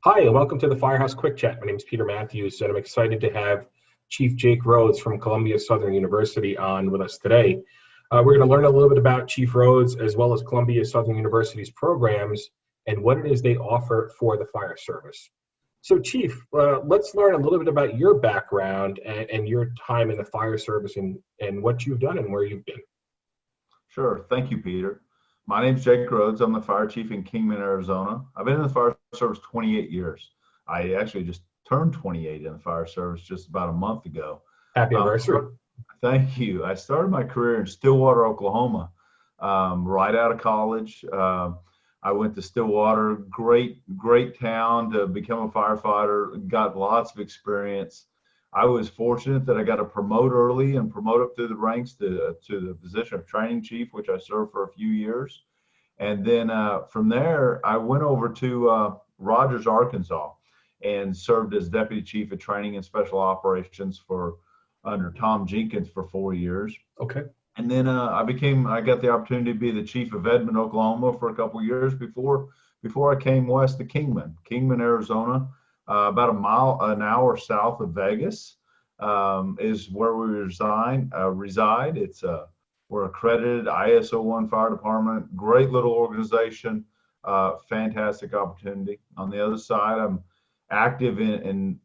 Hi, and welcome to the Firehouse Quick Chat. My name is Peter Matthews, and I'm excited to have Chief Jake Rhoades from Columbia Southern University on with us today. We're going to learn a little bit about Chief Rhoades as well as Columbia Southern University's programs and what it is they offer for the fire service. So, Chief, let's learn a little bit about your background and your time in the fire service and what you've done and where you've been. Sure. Thank you, Peter. My name's Jake Rhoades. I'm the fire chief in Kingman, Arizona. I've been in the fire service 28 years. I actually just turned 28 in the fire service just about a month ago. Happy anniversary. Thank you. I started my career in Stillwater, Oklahoma, right out of college. I went to Stillwater, great town to become a firefighter, got lots of experience. I was fortunate that I got to promote early and promote up through the ranks to the position of training chief, which I served for a few years. And then from there, I went over to Rogers, Arkansas, and served as deputy chief of training and special operations under Tom Jenkins for 4 years. Okay. And then I got the opportunity to be the chief of Edmond, Oklahoma for a couple of years before I came west to Kingman, Arizona. About an hour south of Vegas is where we reside. We're accredited ISO 1 fire department, great little organization, fantastic opportunity. On the other side, I'm active in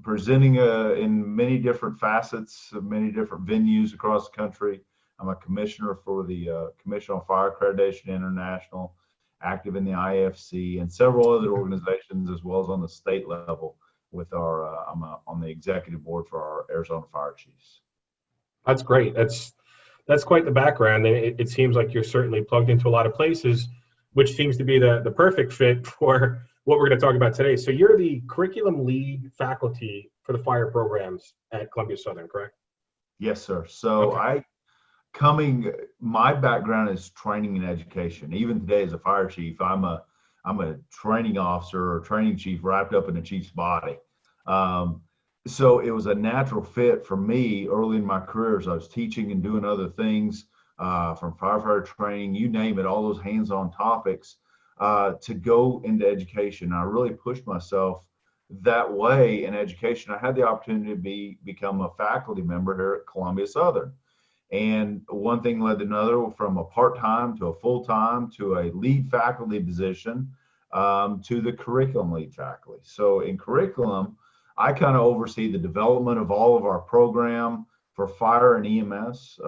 presenting in many different facets, many different venues across the country. I'm a commissioner for the Commission on Fire Accreditation International, active in the IFC and several other organizations, as well as on the state level with I'm on the executive board for our Arizona Fire Chiefs. That's great. That's quite the background. It seems like you're certainly plugged into a lot of places, which seems to be the perfect fit for what we're going to talk about today. So you're the curriculum lead faculty for the fire programs at Columbia Southern, correct? Yes, sir. So okay. My background is training and education. Even today as a fire chief, I'm a training officer or training chief wrapped up in a chief's body. So it was a natural fit for me early in my career as I was teaching and doing other things, from firefighter training, you name it, all those hands-on topics, to go into education. I really pushed myself that way in education. I had the opportunity to become a faculty member here at Columbia Southern. And one thing led to another, from a part-time to a full-time to a lead faculty position, to the curriculum lead faculty. So in curriculum, I kind of oversee the development of all of our program for fire and EMS,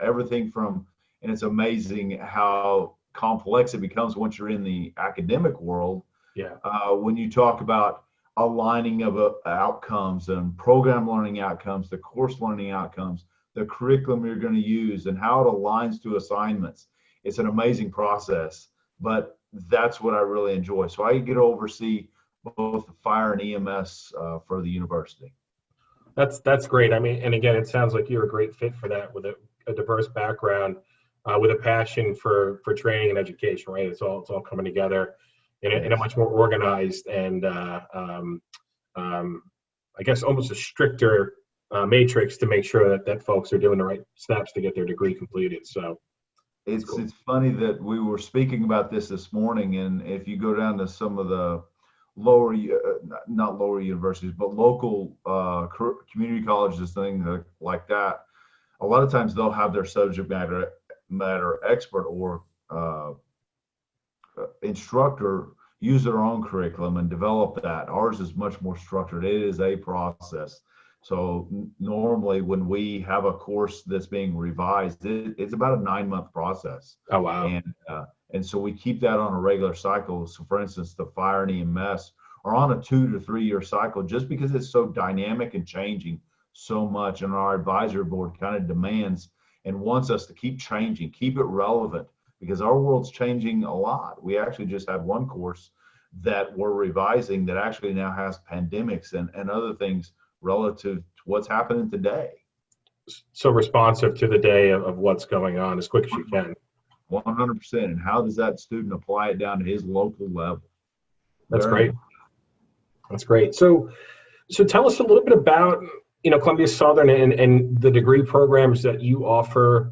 everything from, and it's amazing how complex it becomes once you're in the academic world. Yeah. When you talk about aligning of outcomes and program learning outcomes, the course learning outcomes, the curriculum you're going to use, and how it aligns to assignments. It's an amazing process, but that's what I really enjoy. So I get to oversee both the fire and EMS for the university. That's great. I mean, and again, it sounds like you're a great fit for that with a diverse background, with a passion for training and education, right? It's all coming together in a much more organized and I guess almost a stricter matrix to make sure that folks are doing the right steps to get their degree completed. So it's cool. It's funny that we were speaking about this morning, and if you go down to some of the not lower universities, but local community colleges, things like that, a lot of times they'll have their subject matter expert or instructor use their own curriculum and develop that. Ours is much more structured. It is a process. So normally when we have a course that's being revised, it's about a 9-month process. Oh, wow. And so we keep that on a regular cycle. So for instance, the fire and EMS are on a 2 to 3 year cycle, just because it's so dynamic and changing so much. And our advisory board kind of demands and wants us to keep changing, keep it relevant, because our world's changing a lot. We actually just had one course that we're revising that actually now has pandemics and other things relative to what's happening today. So responsive to the day of what's going on as quick as you can. 100%. And how does that student apply it down to his local level? That's great. That's great. So tell us a little bit about, Columbia Southern and the degree programs that you offer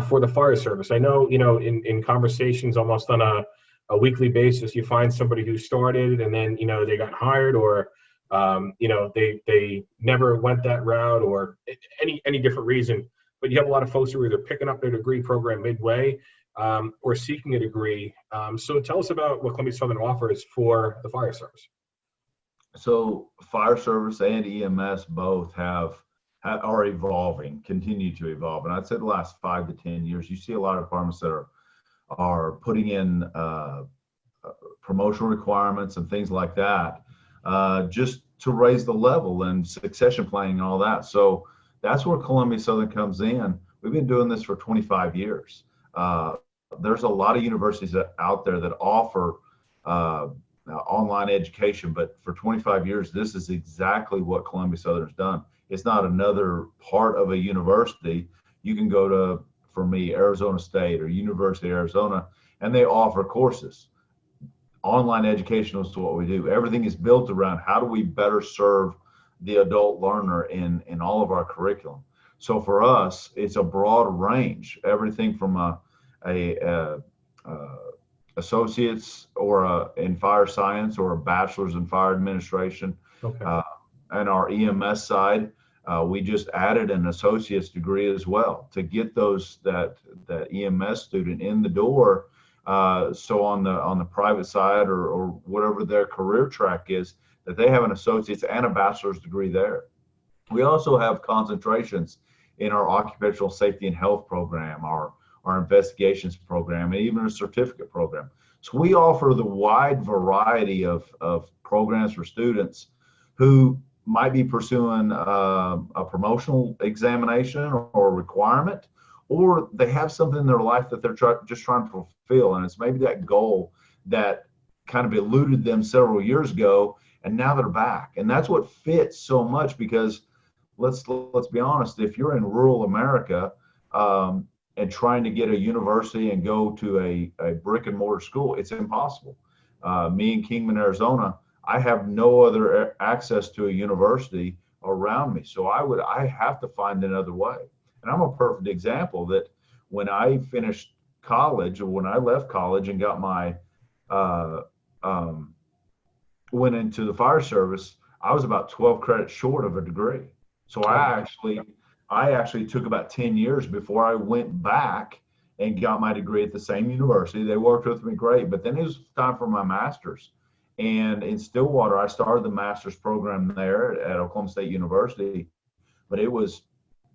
for the fire service. I know, in conversations almost on a weekly basis, you find somebody who started and then, they got hired, or, they never went that route, or any different reason. But you have a lot of folks who are either picking up their degree program midway, or seeking a degree. So tell us about what Columbia Southern offers for the fire service. So fire service and EMS both are evolving, continue to evolve. And I'd say the last 5 to 10 years, you see a lot of departments that are putting in promotional requirements and things like that, just to raise the level and succession planning and all that. So that's where Columbia Southern comes in. We've been doing this for 25 years. There's a lot of universities out there that offer online education, but for 25 years, this is exactly what Columbia Southern's done. It's not another part of a university. You can go to, for me, Arizona State or University of Arizona, and they offer courses. Online education is what we do. Everything is built around how do we better serve the adult learner in all of our curriculum. So for us, it's a broad range, everything from a associates or in fire science or a bachelor's in fire administration. Okay. And our EMS side, we just added an associate's degree as well to get that EMS student in the door. So on the private side or whatever their career track is, that they have an associate's and a bachelor's degree there. We also have concentrations in our occupational safety and health program, our investigations program, and even a certificate program. So we offer the wide variety of programs for students who might be pursuing a promotional examination or requirement, or they have something in their life that they're just trying to fulfill. And it's maybe that goal that kind of eluded them several years ago, and now they're back. And that's what fits so much, because let's be honest, if you're in rural America, and trying to get a university and go to a brick and mortar school, it's impossible. Me in Kingman, Arizona, I have no other access to a university around me. So I have to find another way. And I'm a perfect example that when I finished college, or when I left college and got my, went into the fire service, I was about 12 credits short of a degree. So I actually took about 10 years before I went back and got my degree at the same university. They worked with me great, but then it was time for my master's. And in Stillwater, I started the master's program there at Oklahoma State University, but it was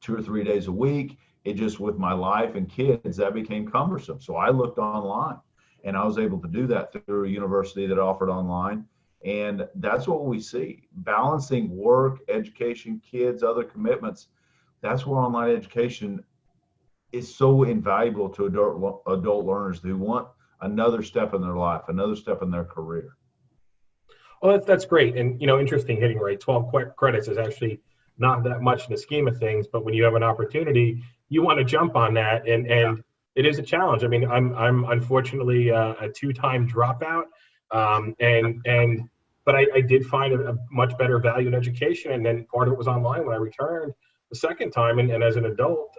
2 or 3 days a week. It just, with my life and kids, that became cumbersome. So I looked online, and I was able to do that through a university that offered online. And that's what we see, balancing work, education, kids, other commitments. That's where online education is so invaluable to adult learners who want another step in their life, another step in their career. Well, that's great. And, interesting hitting, right? 12 credits is actually not that much in the scheme of things, but when you have an opportunity, you want to jump on that. And it is a challenge. I mean, I'm unfortunately a 2-time dropout. But I did find a much better value in education. And then part of it was online when I returned the second time. And as an adult,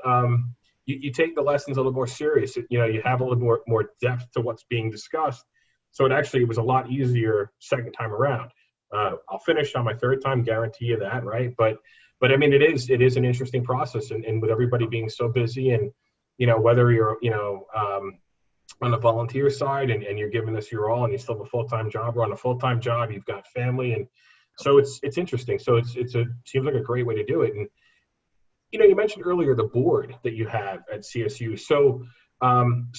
you take the lessons a little more serious. You have a little more depth to what's being discussed. So it was a lot easier second time around. I'll finish on my third time, guarantee you that, right? But I mean, it is an interesting process, and with everybody being so busy, and whether you're on the volunteer side and you're giving this your all, and you still have a full-time job, or on a full-time job, you've got family, and so it's interesting. So it seems like a great way to do it. And you mentioned earlier the board that you have at CSU. So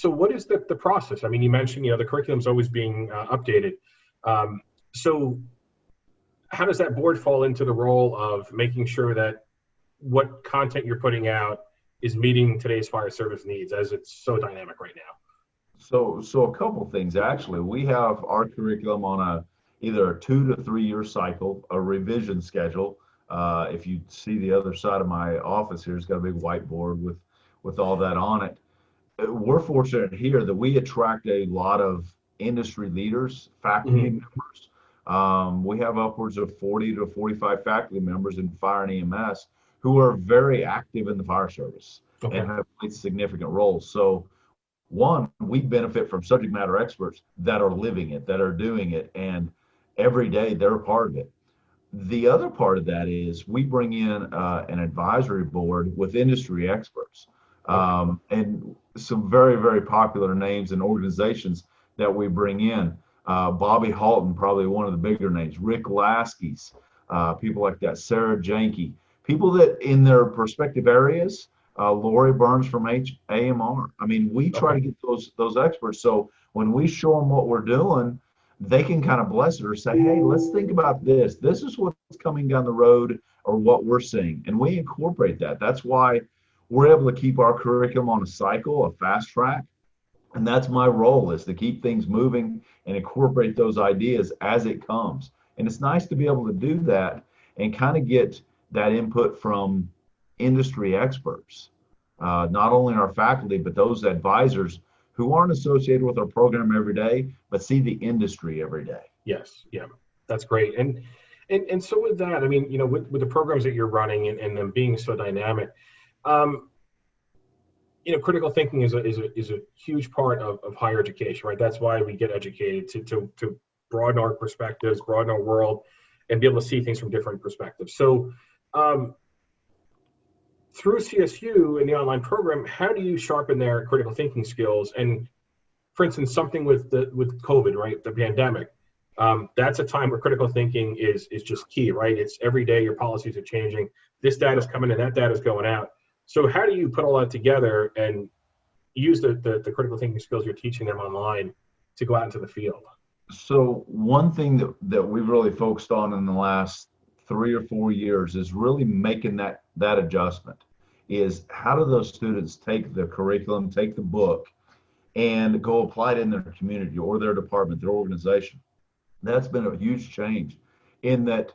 what is the process? I mean, you mentioned, the curriculum's always being updated. So how does that board fall into the role of making sure that what content you're putting out is meeting today's fire service needs, as it's so dynamic right now? So a couple things, actually. We have our curriculum on either a 2 to 3 year cycle, a revision schedule. If you see the other side of my office here, it's got a big whiteboard with all that on it. We're fortunate here that we attract a lot of industry leaders, faculty members. We have upwards of 40 to 45 faculty members in fire and EMS who are very active in the fire service and have played significant roles. So one, we benefit from subject matter experts that are living it, that are doing it, and every day they're a part of it. The other part of that is we bring in an advisory board with industry experts, and some very, very popular names and organizations that we bring in. Bobby Halton, probably one of the bigger names, Rick Lasky's, people like that, Sarah Janke, people that in their respective areas, Lori Burns from AMR. I mean, we try to get those experts. So when we show them what we're doing, they can kind of bless it or say, hey, let's think about this. This is what's coming down the road or what we're seeing. And we incorporate that. That's why we're able to keep our curriculum on a cycle, a fast track. And that's my role, is to keep things moving and incorporate those ideas as it comes. And it's nice to be able to do that and kind of get that input from industry experts, not only our faculty, but those advisors who aren't associated with our program every day, but see the industry every day. Yes, yeah, that's great. And so with that, I mean, with the programs that you're running and them being so dynamic, critical thinking is a huge part of higher education, right? That's why we get educated to broaden our perspectives, broaden our world, and be able to see things from different perspectives. So through CSU and the online program, how do you sharpen their critical thinking skills? And for instance, something with COVID, right, the pandemic, that's a time where critical thinking is just key, right? It's every day your policies are changing. This data is coming in, that data is going out. So how do you put all that together and use the critical thinking skills you're teaching them online to go out into the field? So one thing that we've really focused on in the last 3 or 4 years is really making that adjustment, is how do those students take the curriculum, take the book, and go apply it in their community or their department, their organization. That's been a huge change in that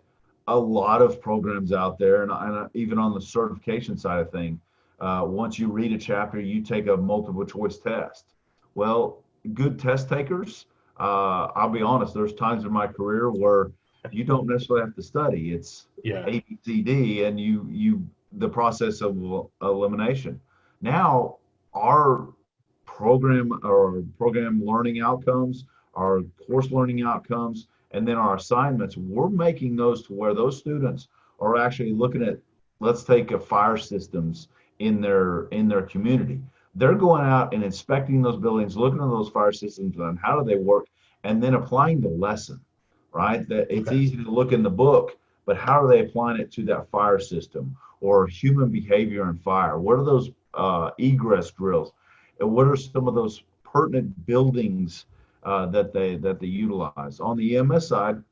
a lot of programs out there, and even on the certification side of thing, once you read a chapter, you take a multiple choice test. Well, good test takers, I'll be honest, there's times in my career where you don't necessarily have to study. It's A, B, C, D, and you the process of elimination. Now, our program learning outcomes, our course learning outcomes, and then our assignments, we're making those to where those students are actually looking at, let's take a fire systems in their community. They're going out and inspecting those buildings, looking at those fire systems and how do they work, and then applying the lesson, right? That it's easy to look in the book, but how are they applying it to that fire system or human behavior in fire? What are those egress drills? And what are some of those pertinent buildings that they utilize? On the EMS side,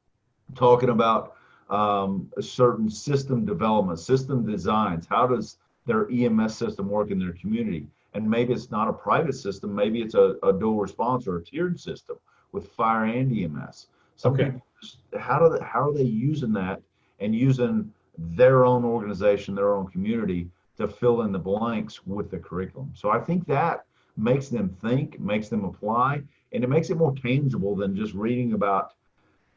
talking about a certain system development, system designs. How does their EMS system work in their community? And maybe it's not a private system. Maybe it's a dual response or a tiered system with fire and EMS. Some people, how are they using that and using their own organization, their own community to fill in the blanks with the curriculum? So I think that makes them think, makes them apply, and it makes it more tangible than just reading about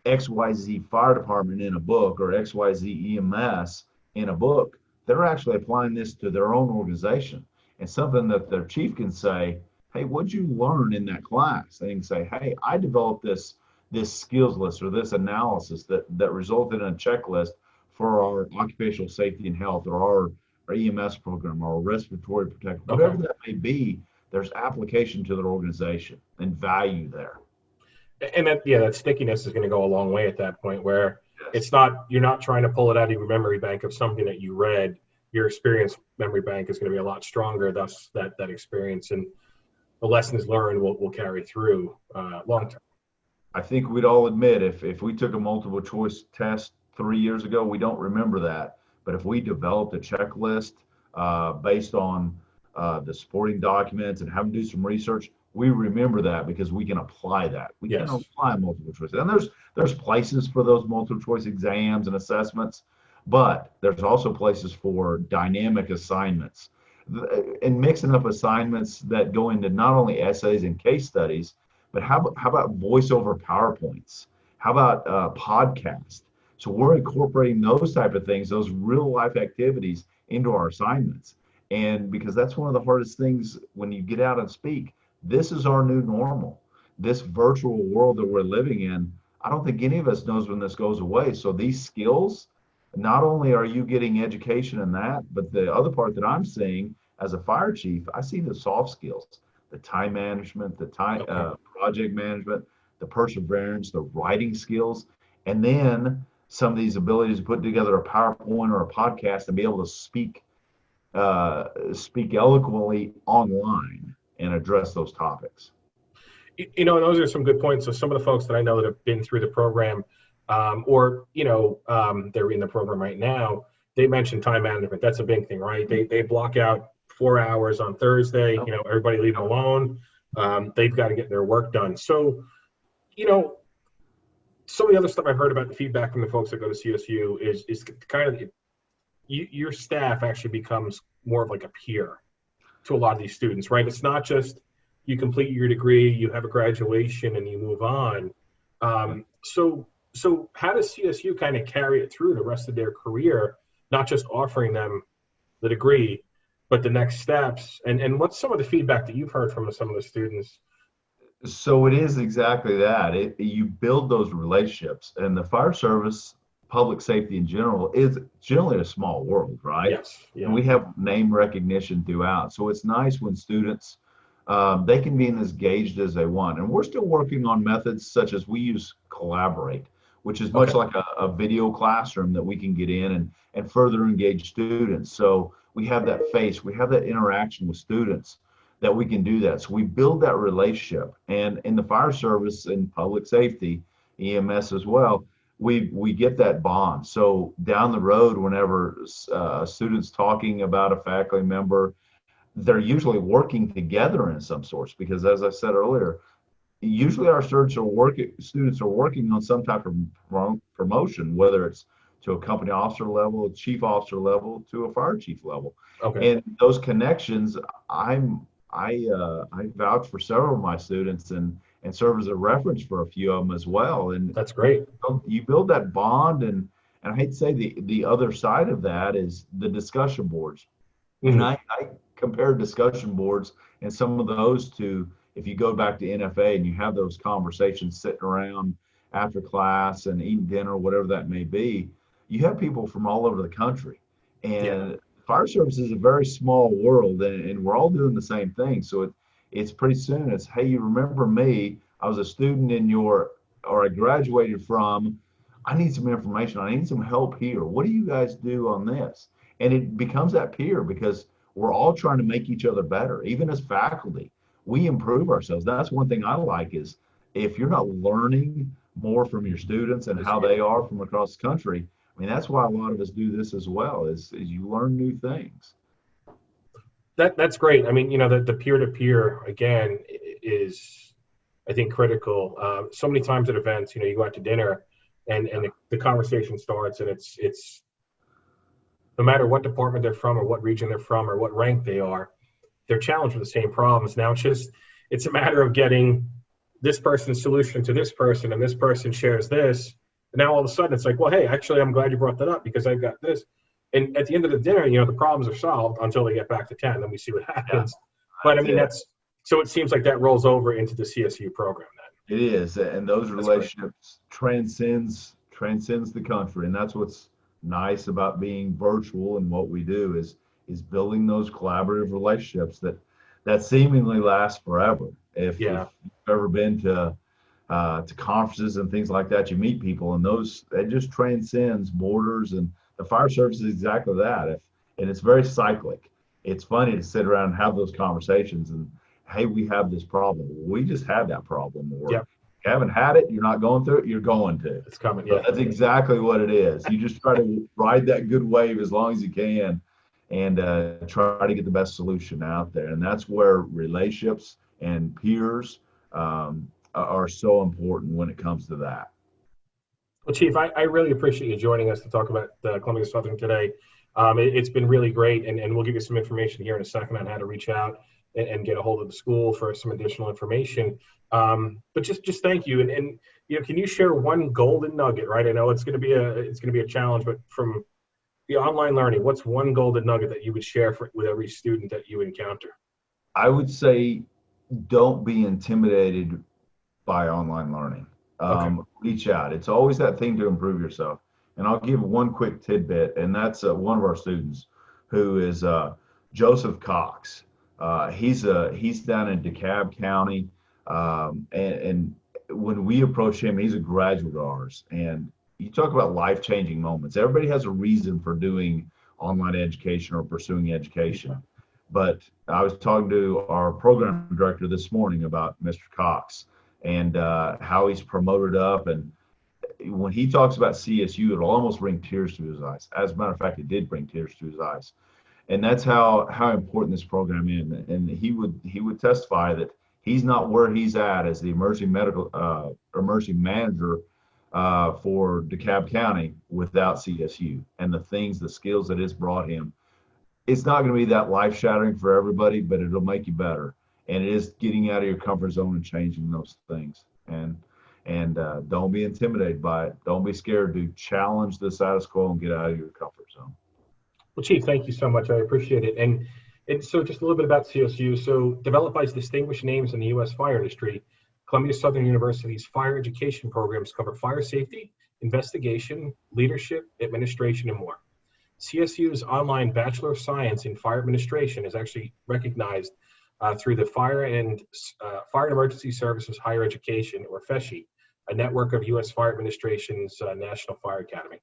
XYZ fire department in a book or XYZ EMS in a book. They're actually applying this to their own organization, and something that their chief can say, hey, what'd you learn in that class? They can say, hey, I developed this skills list or this analysis that resulted in a checklist for our occupational safety and health or our EMS program or our respiratory protection, whatever that may be. There's application to their organization and value there. And that stickiness is going to go a long way at that point, where you're not trying to pull it out of your memory bank of something that you read. Your experience memory bank is going to be a lot stronger. Thus, that experience and the lessons learned will carry through long term. I think we'd all admit if we took a multiple choice test 3 years ago, we don't remember that. But if we developed a checklist based on the supporting documents and have them do some research, we remember that because we can apply that. We can apply multiple choice. And there's places for those multiple choice exams and assessments, but there's also places for dynamic assignments and mixing up assignments that go into not only essays and case studies, but how about voiceover PowerPoints? How about podcasts? So we're incorporating those type of things, those real life activities into our assignments. And because that's one of the hardest things when you get out and speak, This is our new normal. This virtual world that we're living in, I don't think any of us knows when this goes away. So these skills, not only are you getting education in that, but the other part that I'm seeing as a fire chief, I see the soft skills, the time management, the time project management, the perseverance, the writing skills, and then some of these abilities to put together a PowerPoint or a podcast and be able to speak eloquently online and address those topics. You know, and those are some good points. So some of the folks that I know that have been through the program, they're in the program right now, they mentioned time management. That's a big thing, right? They block out 4 hours on Thursday. You know, everybody leave them alone. They've got to get their work done. So, you know, some of the other stuff I've heard about the feedback from the folks that go to CSU is kind of your staff actually becomes more of like a peer to a lot of these students, right? It's not just you complete your degree, you have a graduation, and you move on. So how does CSU kind of carry it through the rest of their career, not just offering them the degree, but the next steps? And what's some of the feedback that you've heard from some of the students? So it is exactly that. You build those relationships, and the fire service, public safety in general, is generally a small world, right? Yes. Yeah. And we have name recognition throughout. So it's nice when students, they can be as engaged as they want. And we're still working on methods such as we use Collaborate, which is much like a video classroom that we can get in and further engage students. So we have that we have that interaction with students that we can do that. So we build that relationship. And in the fire service and public safety, EMS as well, we get that bond. So down the road, whenever students talking about a faculty member, they're usually working together in some sorts, because as I said earlier, usually our students are working on some type of promotion, whether it's to a company officer level, a chief officer level, to a fire chief level. And those connections, I vouch for several of my students and serve as a reference for a few of them as well. And that's great. You build that bond, and I hate to say the other side of that is the discussion boards. And I compare discussion boards and some of those to, if you go back to NFA and you have those conversations sitting around after class and eating dinner, whatever that may be, you have people from all over the country. And fire service is a very small world, and we're all doing the same thing. So it's pretty soon it's, hey, you remember me? I was a student or I graduated from. I need some information. I need some help here. What do you guys do on this? And it becomes that peer, because we're all trying to make each other better. Even as faculty, we improve ourselves. That's one thing I like, is if you're not learning more from your students and how they are from across the country, I mean, that's why a lot of us do this as well, is you learn new things. That's great. I mean, you know, the peer-to-peer, again, is, I think, critical. So many times at events, you know, you go out to dinner and the conversation starts, and it's no matter what department they're from or what region they're from or what rank they are, they're challenged with the same problems. Now it's a matter of getting this person's solution to this person, and this person shares this. And now all of a sudden it's like, well, hey, actually, I'm glad you brought that up, because I've got this. And at the end of the dinner, you know, the problems are solved until they get back to 10, then we see what happens. But I mean, so it seems like that rolls over into the CSU program then. It is, and those relationships transcends the country, and that's what's nice about being virtual, and what we do is building those collaborative relationships that seemingly last forever. If you've ever been to conferences and things like that, you meet people, and it just transcends borders. And the fire service is exactly that. And it's very cyclic. It's funny to sit around and have those conversations and, hey, we have this problem. We just had that problem. Or you haven't had it, you're not going through it, you're going to. It's coming. So that's exactly what it is. You just try to ride that good wave as long as you can, and try to get the best solution out there. And that's where relationships and peers are so important when it comes to that. Well, Chief, I really appreciate you joining us to talk about Columbia Southern today. It's been really great, and we'll give you some information here in a second on how to reach out and get a hold of the school for some additional information. But just thank you, and you know, can you share one golden nugget? Right, I know it's going to be a challenge, but from the online learning, what's one golden nugget that you would share with every student that you encounter? I would say don't be intimidated by online learning. Okay. Reach out. It's always that thing to improve yourself. And I'll give one quick tidbit, and that's one of our students who is Joseph Cox. He's down in DeKalb County, and when we approach him, he's a graduate of ours. And you talk about life-changing moments. Everybody has a reason for doing online education or pursuing education. But I was talking to our program director this morning about Mr. Cox and how he's promoted up. And when he talks about CSU, it'll almost bring tears to his eyes. As a matter of fact, it did bring tears to his eyes. And that's how important this program is. And he would testify that he's not where he's at as the emergency manager for DeKalb County without CSU and the skills that it's brought him. It's not going to be that life-shattering for everybody, but it'll make you better. And it is getting out of your comfort zone and changing those things. And don't be intimidated by it. Don't be scared to challenge the status quo and get out of your comfort zone. Well, Chief, thank you so much. I appreciate it. And so just a little bit about CSU. So developed by distinguished names in the U.S. fire industry, Columbia Southern University's fire education programs cover fire safety, investigation, leadership, administration, and more. CSU's online Bachelor of Science in Fire Administration is actually recognized through the Fire and Emergency Services Higher Education, or FESHE, a network of U.S. Fire Administration's National Fire Academy.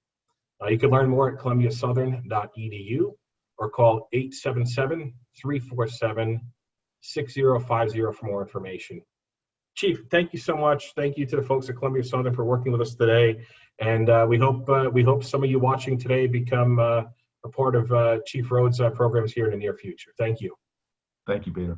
You can learn more at columbiasouthern.edu or call 877-347-6050 for more information. Chief, thank you so much. Thank you to the folks at Columbia Southern for working with us today. And we hope some of you watching today become a part of Chief Rhoades' programs here in the near future. Thank you. Thank you, Peter.